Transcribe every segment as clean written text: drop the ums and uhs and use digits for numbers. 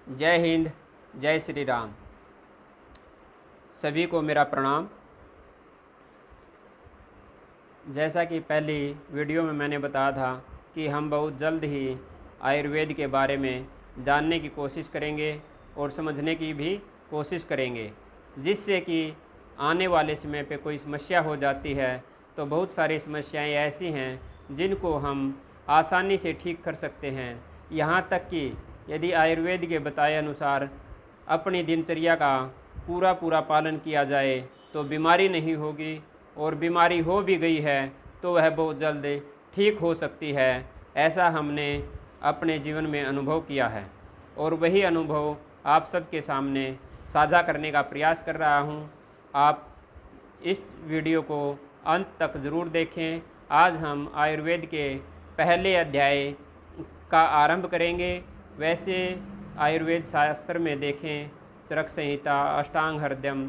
जय हिंद, जय श्री राम। सभी को मेरा प्रणाम। जैसा कि पहली वीडियो में मैंने बताया था कि हम बहुत जल्द ही आयुर्वेद के बारे में जानने की कोशिश करेंगे और समझने की भी कोशिश करेंगे, जिससे कि आने वाले समय पे कोई समस्या हो जाती है तो बहुत सारी समस्याएं ऐसी हैं जिनको हम आसानी से ठीक कर सकते हैं। यहाँ तक कि यदि आयुर्वेद के बताए अनुसार अपनी दिनचर्या का पूरा पालन किया जाए तो बीमारी नहीं होगी, और बीमारी हो भी गई है तो वह बहुत जल्द ठीक हो सकती है। ऐसा हमने अपने जीवन में अनुभव किया है और वही अनुभव आप सबके सामने साझा करने का प्रयास कर रहा हूँ। आप इस वीडियो को अंत तक ज़रूर देखें। आज हम आयुर्वेद के पहले अध्याय का आरंभ करेंगे। वैसे आयुर्वेद शास्त्र में देखें, चरक संहिता, अष्टांग हृदयम,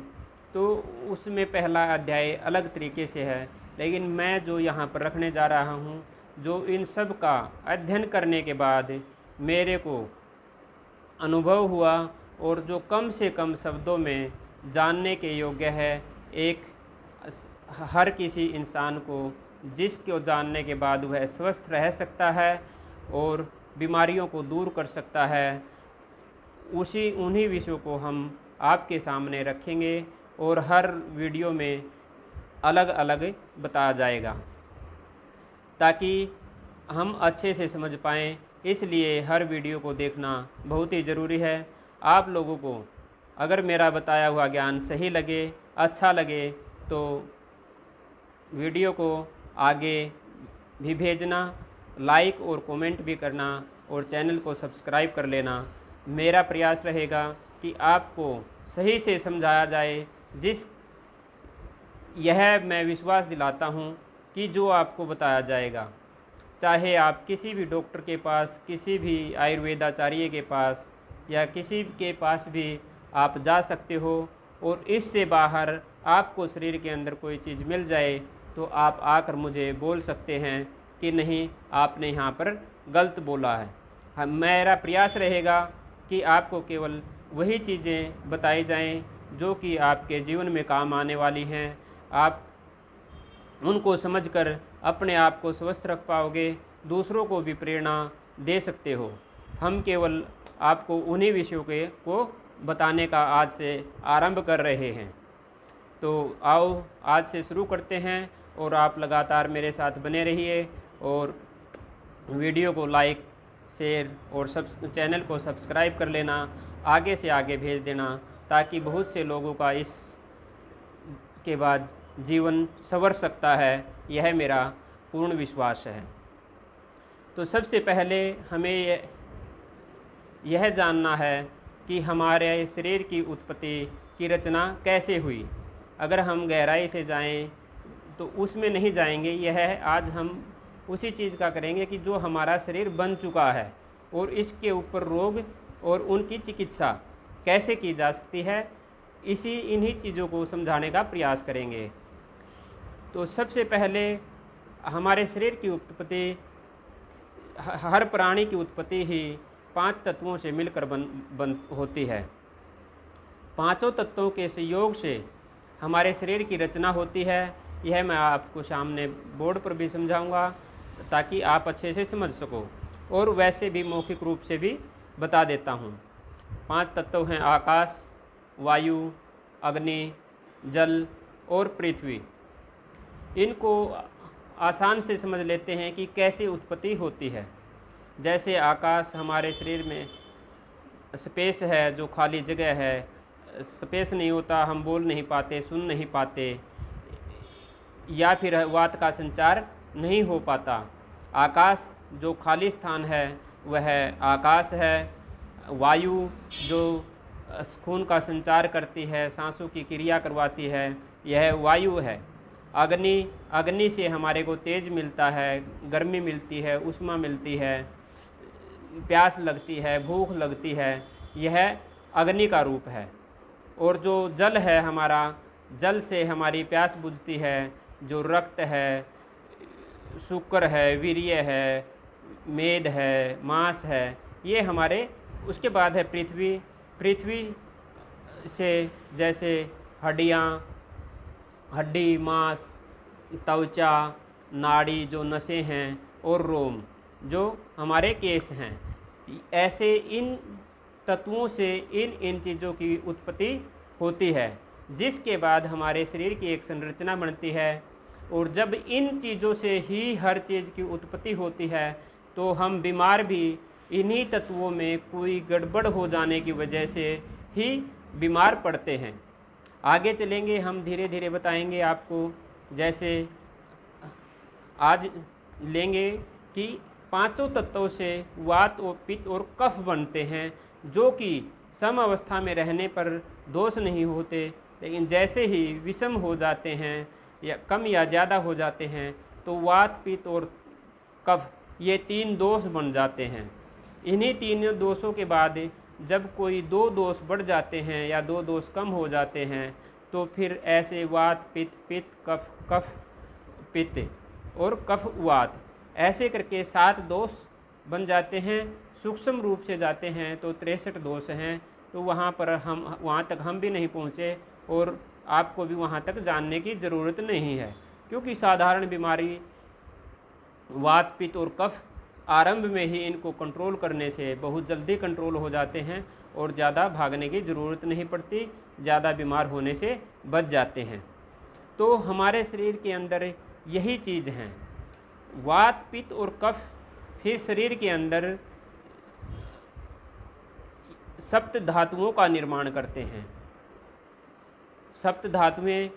तो उसमें पहला अध्याय अलग तरीके से है, लेकिन मैं जो यहाँ पर रखने जा रहा हूँ, जो इन सब का अध्ययन करने के बाद मेरे को अनुभव हुआ और जो कम से कम शब्दों में जानने के योग्य है, एक हर किसी इंसान को, जिसको जानने के बाद वह स्वस्थ रह सकता है और बीमारियों को दूर कर सकता है, उन्हीं विषयों को हम आपके सामने रखेंगे और हर वीडियो में अलग अलग बताया जाएगा ताकि हम अच्छे से समझ पाएँ। इसलिए हर वीडियो को देखना बहुत ही ज़रूरी है। आप लोगों को अगर मेरा बताया हुआ ज्ञान सही लगे, अच्छा लगे, तो वीडियो को आगे भी भेजना, लाइक और कमेंट भी करना और चैनल को सब्सक्राइब कर लेना। मेरा प्रयास रहेगा कि आपको सही से समझाया जाए, यह मैं विश्वास दिलाता हूँ कि जो आपको बताया जाएगा, चाहे आप किसी भी डॉक्टर के पास, किसी भी आयुर्वेदाचार्य के पास या किसी के पास भी आप जा सकते हो, और इससे बाहर आपको शरीर के अंदर कोई चीज़ मिल जाए तो आप आकर मुझे बोल सकते हैं कि नहीं, आपने यहाँ पर गलत बोला है। मेरा प्रयास रहेगा कि आपको केवल वही चीज़ें बताई जाएं जो कि आपके जीवन में काम आने वाली हैं। आप उनको समझकर अपने आप को स्वस्थ रख पाओगे, दूसरों को भी प्रेरणा दे सकते हो। हम केवल आपको उन्हीं विषयों को बताने का आज से आरंभ कर रहे हैं। तो आओ आज से शुरू करते हैं और आप लगातार मेरे साथ बने रहिए और वीडियो को लाइक, शेयर और चैनल को सब्सक्राइब कर लेना, आगे से आगे भेज देना, ताकि बहुत से लोगों का इस के बाद जीवन संवर सकता है। यह मेरा पूर्ण विश्वास है। तो सबसे पहले हमें यह जानना है कि हमारे शरीर की उत्पत्ति की रचना कैसे हुई। अगर हम गहराई से जाएं तो उसमें नहीं जाएंगे। यह आज हम उसी चीज़ का करेंगे कि जो हमारा शरीर बन चुका है और इसके ऊपर रोग और उनकी चिकित्सा कैसे की जा सकती है, इन्हीं चीज़ों को समझाने का प्रयास करेंगे। तो सबसे पहले हमारे शरीर की उत्पत्ति, हर प्राणी की उत्पत्ति ही 5 तत्वों से मिलकर बन होती है। पांचों तत्वों के संयोग से हमारे शरीर की रचना होती है। यह मैं आपको सामने बोर्ड पर भी समझाऊंगा ताकि आप अच्छे से समझ सको, और वैसे भी मौखिक रूप से भी बता देता हूँ। 5 तत्व हैं आकाश, वायु, अग्नि, जल और पृथ्वी। इनको आसान से समझ लेते हैं कि कैसे उत्पत्ति होती है। जैसे आकाश, हमारे शरीर में स्पेस है, जो खाली जगह है, स्पेस नहीं होता, हम बोल नहीं पाते, सुन नहीं पाते, या फिर वात का संचार नहीं हो पाता। आकाश जो खाली स्थान है वह आकाश है। वायु जो खून का संचार करती है, सांसों की क्रिया करवाती है, यह वायु है। अग्नि से हमारे को तेज मिलता है, गर्मी मिलती है, उष्मा मिलती है, प्यास लगती है, भूख लगती है, यह अग्नि का रूप है। और जो जल है हमारा, जल से हमारी प्यास बुझती है। जो रक्त है, शुक्र है, वीर्य है, मेद है, मांस है, ये हमारे उसके बाद है पृथ्वी। पृथ्वी से जैसे हड्डी, मांस, त्वचा, नाड़ी जो नसें हैं, और रोम जो हमारे केश हैं, ऐसे इन तत्वों से इन चीज़ों की उत्पत्ति होती है, जिसके बाद हमारे शरीर की एक संरचना बनती है। और जब इन चीज़ों से ही हर चीज़ की उत्पत्ति होती है तो हम बीमार भी इन्हीं तत्वों में कोई गड़बड़ हो जाने की वजह से ही बीमार पड़ते हैं। आगे चलेंगे, हम धीरे धीरे बताएंगे आपको। जैसे आज लेंगे कि पांचों तत्वों से वात और पित्त और कफ बनते हैं, जो कि सम अवस्था में रहने पर दोष नहीं होते, लेकिन जैसे ही विषम हो जाते हैं या कम या ज़्यादा हो जाते हैं तो वात, पित्त और कफ ये 3 दोष बन जाते हैं। इन्हीं 3 दोषों के बाद जब कोई 2 दोष बढ़ जाते हैं या 2 दोष कम हो जाते हैं तो फिर ऐसे वात, पित्त, कफ, कफ, पित्त और कफ, वात, ऐसे करके 7 दोष बन जाते हैं। सूक्ष्म रूप से जाते हैं तो 63 दोष हैं। तो वहाँ तक हम भी नहीं पहुँचे और आपको भी वहाँ तक जानने की ज़रूरत नहीं है, क्योंकि साधारण बीमारी वात, पित्त और कफ आरंभ में ही इनको कंट्रोल करने से बहुत जल्दी कंट्रोल हो जाते हैं और ज़्यादा भागने की ज़रूरत नहीं पड़ती, ज़्यादा बीमार होने से बच जाते हैं। तो हमारे शरीर के अंदर यही चीज़ हैं, वात, पित्त और कफ। फिर शरीर के अंदर सप्त धातुओं का निर्माण करते हैं। सप्त धातुएं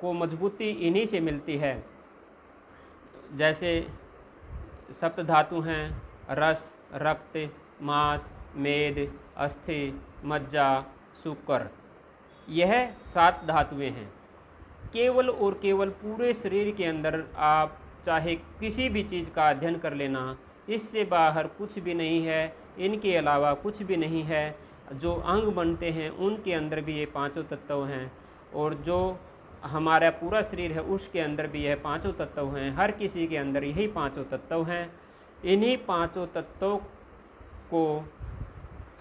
को मजबूती इन्हीं से मिलती है। जैसे सप्त धातु हैं रस, रक्त, मांस, मेद, अस्थि, मज्जा, शुक्र। यह 7 धातुएं हैं। केवल और केवल पूरे शरीर के अंदर आप चाहे किसी भी चीज़ का अध्ययन कर लेना, इससे बाहर कुछ भी नहीं है, इनके अलावा कुछ भी नहीं है। जो अंग बनते हैं उनके अंदर भी ये 5 तत्व हैं, और जो हमारा पूरा शरीर है उसके अंदर भी यह 5 तत्व हैं। हर किसी के अंदर यही 5 तत्व हैं। इन्हीं 5 तत्वों को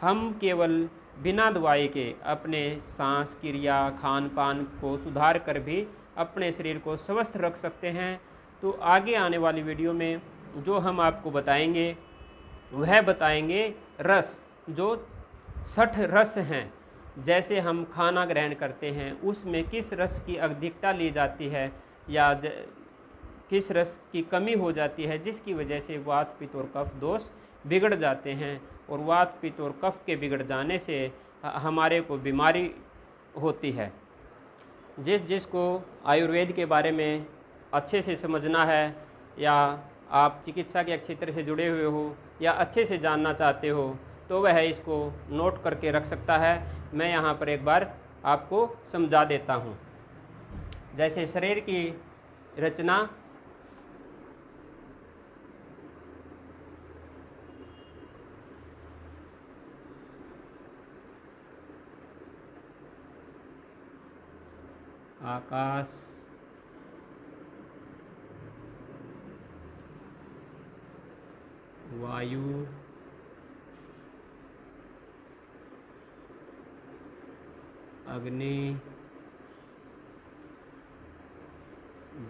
हम केवल बिना दवाई के अपने सांस क्रिया, खान पान को सुधार कर भी अपने शरीर को स्वस्थ रख सकते हैं। तो आगे आने वाली वीडियो में जो हम आपको बताएंगे वह बताएंगे रस, जो 60 रस हैं। जैसे हम खाना ग्रहण करते हैं उसमें किस रस की अधिकता ली जाती है या किस रस की कमी हो जाती है, जिसकी वजह से वात, पित्त और कफ दोष बिगड़ जाते हैं। और वात, पित्त और कफ के बिगड़ जाने से हमारे को बीमारी होती है। जिसको आयुर्वेद के बारे में अच्छे से समझना है, या आप चिकित्सा के क्षेत्र से जुड़े हुए हो या अच्छे से जानना चाहते हो, तो वह इसको नोट करके रख सकता है। मैं यहाँ पर एक बार आपको समझा देता हूँ। जैसे शरीर की रचना, आकाश, वायु, अग्नि,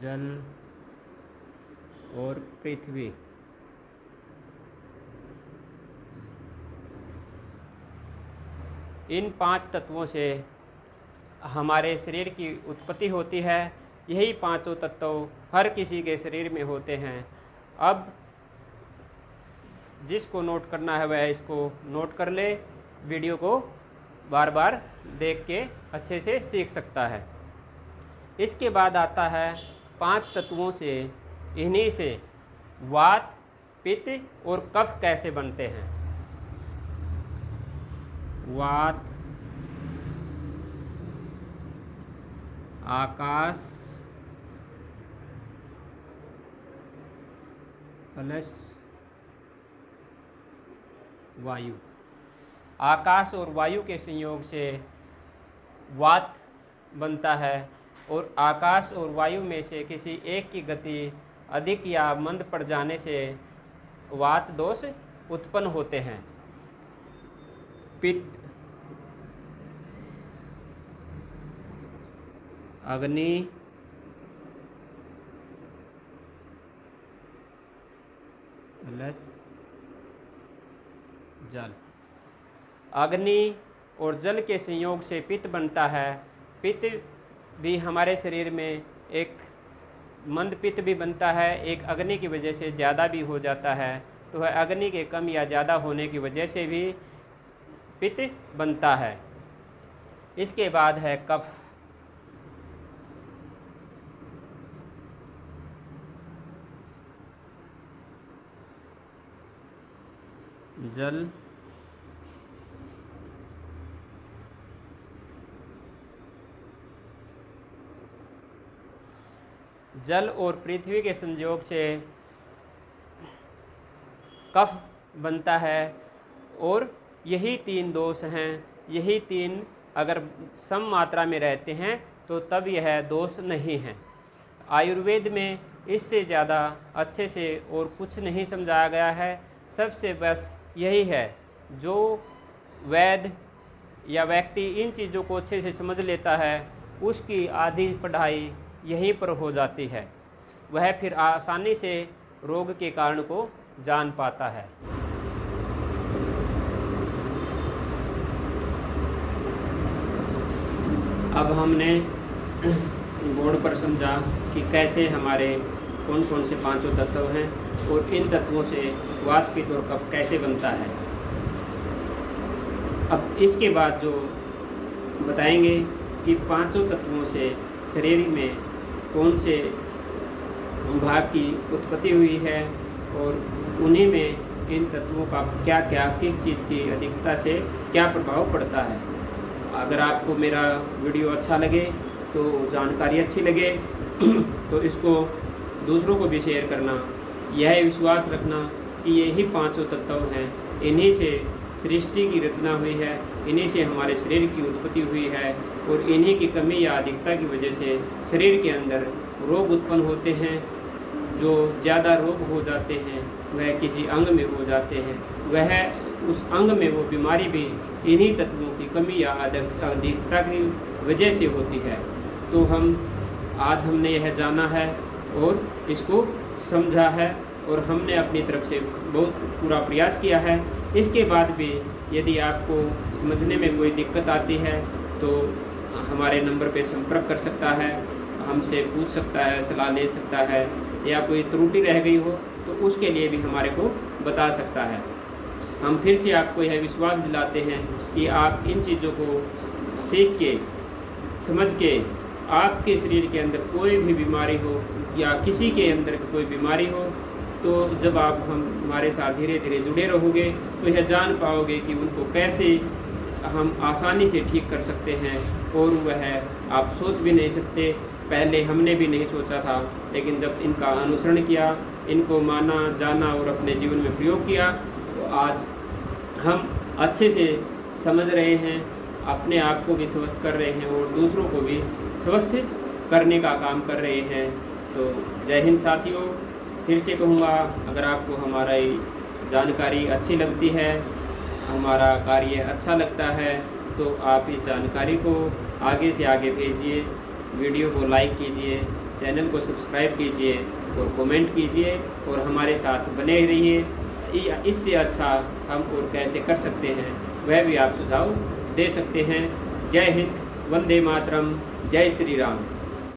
जल और पृथ्वी। इन 5 तत्वों से हमारे शरीर की उत्पत्ति होती है। यही 5 तत्व हर किसी के शरीर में होते हैं। अब जिसको नोट करना है वह इसको नोट कर ले, वीडियो को बार बार देख के अच्छे से सीख सकता है। इसके बाद आता है 5 तत्वों से, इन्हीं से वात, पित्त और कफ कैसे बनते हैं। वात आकाश प्लस वायु। आकाश और वायु के संयोग से वात बनता है, और आकाश और वायु में से किसी एक की गति अधिक या मंद पड़ जाने से वात दोष उत्पन्न होते हैं। पित्त, अग्नि, प्लस जल। अग्नि और जल के संयोग से पित्त बनता है। पित्त भी हमारे शरीर में एक मंद पित्त भी बनता है, एक अग्नि की वजह से ज़्यादा भी हो जाता है। तो वह अग्नि के कम या ज़्यादा होने की वजह से भी पित्त बनता है। इसके बाद है कफ। जल, जल और पृथ्वी के संयोग से कफ बनता है। और यही तीन दोष हैं, यही तीन अगर सम मात्रा में रहते हैं तो तब यह दोष नहीं हैं। आयुर्वेद में इससे ज़्यादा अच्छे से और कुछ नहीं समझाया गया है। सबसे बस यही है, जो वैद्य या व्यक्ति इन चीज़ों को अच्छे से समझ लेता है उसकी आधी पढ़ाई यहीं पर हो जाती है। वह फिर आसानी से रोग के कारण को जान पाता है। अब हमने बोर्ड पर समझा कि कैसे हमारे कौन कौन से पांचों तत्व हैं और इन तत्वों से वात, पित्त और कफ कैसे बनता है। अब इसके बाद जो बताएंगे कि पांचों तत्वों से शरीर में कौन से भाग की उत्पत्ति हुई है और उन्हीं में इन तत्वों का क्या क्या, किस चीज़ की अधिकता से क्या प्रभाव पड़ता है। अगर आपको मेरा वीडियो अच्छा लगे, तो जानकारी अच्छी लगे तो इसको दूसरों को भी शेयर करना। यह विश्वास रखना कि यही पांचों तत्व हैं, इन्हीं से सृष्टि की रचना हुई है, इन्हीं से हमारे शरीर की उत्पत्ति हुई है और इन्हीं की कमी या अधिकता की वजह से शरीर के अंदर रोग उत्पन्न होते हैं। जो ज़्यादा रोग हो जाते हैं वह किसी अंग में हो जाते हैं, वह उस अंग में वो बीमारी भी इन्हीं तत्वों की कमी या अधिकता की वजह से होती है। तो आज हमने यह जाना है और इसको समझा है और हमने अपनी तरफ से बहुत पूरा प्रयास किया है। इसके बाद भी यदि आपको समझने में कोई दिक्कत आती है तो हमारे नंबर पे संपर्क कर सकता है, हमसे पूछ सकता है, सलाह ले सकता है, या कोई त्रुटि रह गई हो तो उसके लिए भी हमारे को बता सकता है। हम फिर से आपको यह विश्वास दिलाते हैं कि आप इन चीज़ों को सीख के, समझ के, आपके शरीर के अंदर कोई भी बीमारी हो या किसी के अंदर कोई बीमारी हो, तो जब आप हमारे साथ धीरे धीरे जुड़े रहोगे तो यह जान पाओगे कि उनको कैसे हम आसानी से ठीक कर सकते हैं। और वह आप सोच भी नहीं सकते, पहले हमने भी नहीं सोचा था, लेकिन जब इनका अनुसरण किया, इनको माना, जाना और अपने जीवन में प्रयोग किया तो आज हम अच्छे से समझ रहे हैं, अपने आप को भी स्वस्थ कर रहे हैं और दूसरों को भी स्वस्थ करने का काम कर रहे हैं। तो जय हिंद साथियों। फिर से कहूँगा, अगर आपको हमारा जानकारी अच्छी लगती है, हमारा कार्य अच्छा लगता है, तो आप इस जानकारी को आगे से आगे भेजिए, वीडियो को लाइक कीजिए, चैनल को सब्सक्राइब कीजिए और कमेंट कीजिए और हमारे साथ बने रहिए। इससे अच्छा हम और कैसे कर सकते हैं वह भी आप सुझाव दे सकते हैं। जय हिंद, वंदे मातरम, जय श्री राम।